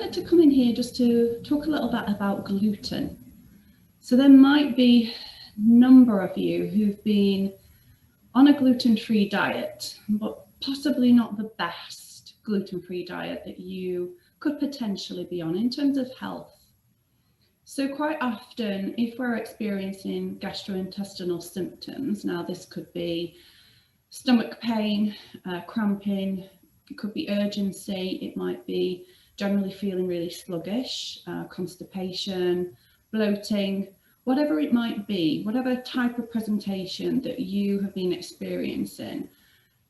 wanted to come in here just to talk a little bit about gluten. So there might be a number of you who've been on a gluten-free diet, but possibly not the best gluten-free diet that you could potentially be on in terms of health. So quite often, if we're experiencing gastrointestinal symptoms, now this could be stomach pain, cramping, it could be urgency, it might be generally feeling really sluggish, constipation, bloating, whatever it might be, whatever type of presentation that you have been experiencing.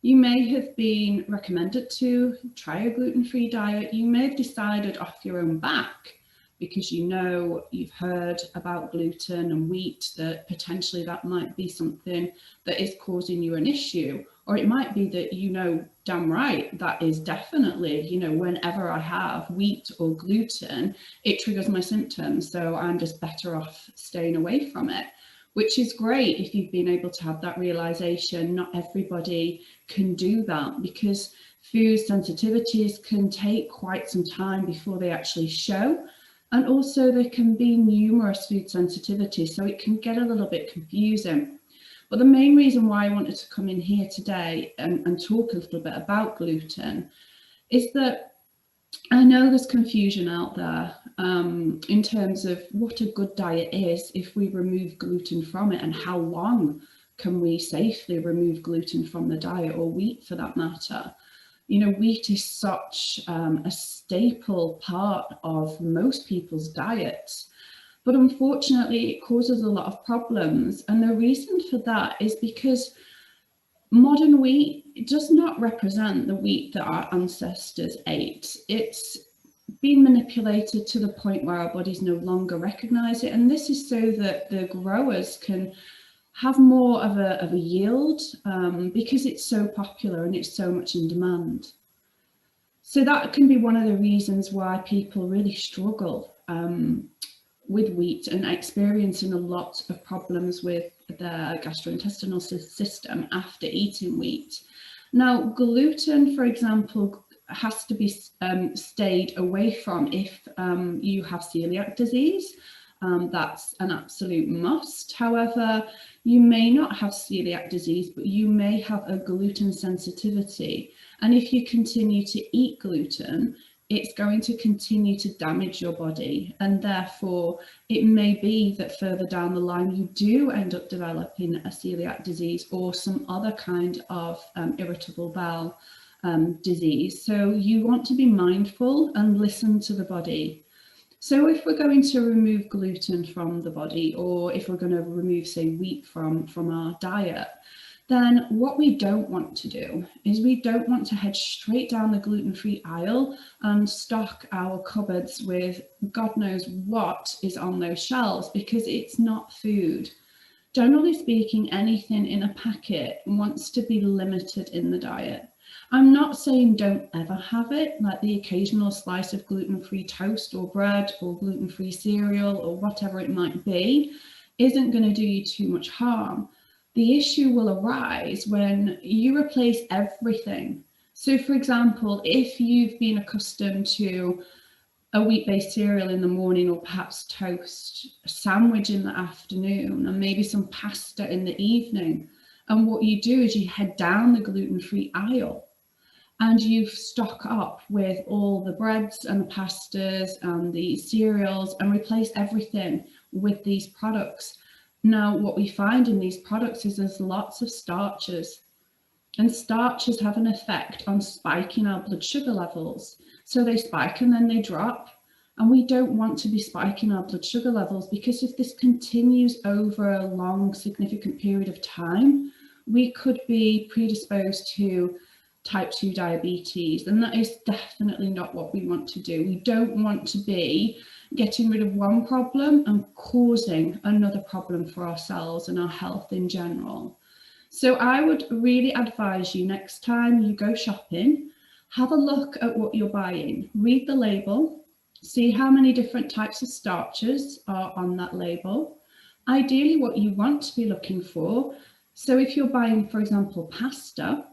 You may have been recommended to try a gluten-free diet. You may have decided off your own back because you've heard about gluten and wheat, that potentially that might be something that is causing you an issue. Or it might be that damn right, that is definitely, whenever I have wheat or gluten, it triggers my symptoms. So I'm just better off staying away from it, which is great if you've been able to have that realization. Not everybody can do that because food sensitivities can take quite some time before they actually show. And also there can be numerous food sensitivities, so it can get a little bit confusing. But the main reason why I wanted to come in here today and talk a little bit about gluten is that I know there's confusion out there in terms of what a good diet is if we remove gluten from it, and how long can we safely remove gluten from the diet, or wheat for that matter. Wheat is such a staple part of most people's diets, but unfortunately it causes a lot of problems. And the reason for that is because modern wheat does not represent the wheat that our ancestors ate. It's been manipulated to the point where our bodies no longer recognize it. And this is so that the growers can have more of a yield because it's so popular and it's so much in demand. So that can be one of the reasons why people really struggle with wheat and experiencing a lot of problems with their gastrointestinal system after eating wheat. Now, gluten, for example, has to be stayed away from if you have celiac disease. That's an absolute must. However, you may not have celiac disease, but you may have a gluten sensitivity. And if you continue to eat gluten, it's going to continue to damage your body. And therefore, it may be that further down the line, you do end up developing a celiac disease or some other kind of irritable bowel disease. So you want to be mindful and listen to the body. So if we're going to remove gluten from the body, or if we're going to remove, say, wheat from our diet, then what we don't want to do is we don't want to head straight down the gluten-free aisle and stock our cupboards with God knows what is on those shelves, because it's not food. Generally speaking, anything in a packet wants to be limited in the diet. I'm not saying don't ever have it, like the occasional slice of gluten-free toast or bread or gluten-free cereal or whatever it might be isn't going to do you too much harm. The issue will arise when you replace everything. So for example, if you've been accustomed to a wheat-based cereal in the morning, or perhaps toast, a sandwich in the afternoon, and maybe some pasta in the evening, and what you do is you head down the gluten-free aisle and you stock up with all the breads and the pastas and the cereals and replace everything with these products. Now, what we find in these products is there's lots of starches, and starches have an effect on spiking our blood sugar levels. So they spike and then they drop. And we don't want to be spiking our blood sugar levels, because if this continues over a long, significant period of time, we could be predisposed to type 2 diabetes, and that is definitely not what we want to do. We don't want to be getting rid of one problem and causing another problem for ourselves and our health in general. So I would really advise you, next time you go shopping, have a look at what you're buying, read the label, see how many different types of starches are on that label. Ideally what you want to be looking for, so if you're buying, for example, pasta,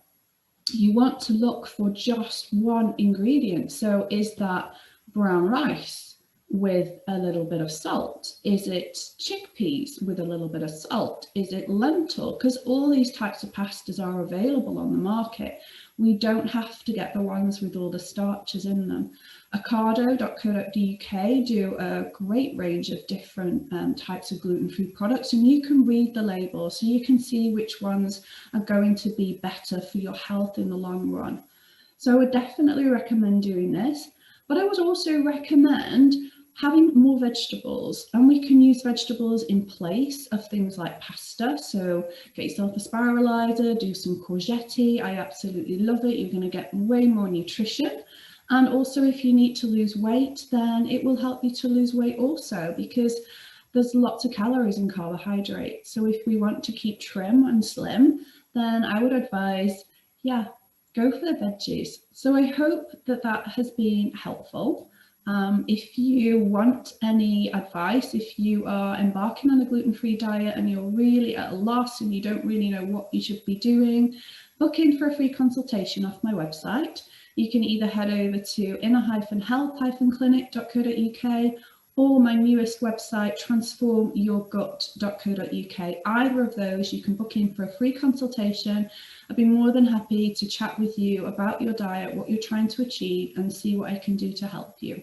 you want to look for just one ingredient. So is that brown rice with a little bit of salt? Is it chickpeas with a little bit of salt? Is it lentil? Because all these types of pastas are available on the market. We don't have to get the ones with all the starches in them. Ocado.co.uk do a great range of different types of gluten-free products, and you can read the label so you can see which ones are going to be better for your health in the long run. So I would definitely recommend doing this, but I would also recommend having more vegetables, and we can use vegetables in place of things like pasta. So get yourself a spiralizer, do some courgette. I absolutely love it. You're going to get way more nutrition. And also, if you need to lose weight, then it will help you to lose weight also, because there's lots of calories in carbohydrates. So if we want to keep trim and slim, then I would advise, yeah, go for the veggies. So I hope that that has been helpful. If you want any advice, if you are embarking on a gluten-free diet and you're really at a loss and you don't really know what you should be doing, book in for a free consultation off my website. You can either head over to inner-health-clinic.co.uk or my newest website, transformyourgut.co.uk. Either of those, you can book in for a free consultation. I'd be more than happy to chat with you about your diet, what you're trying to achieve, and see what I can do to help you.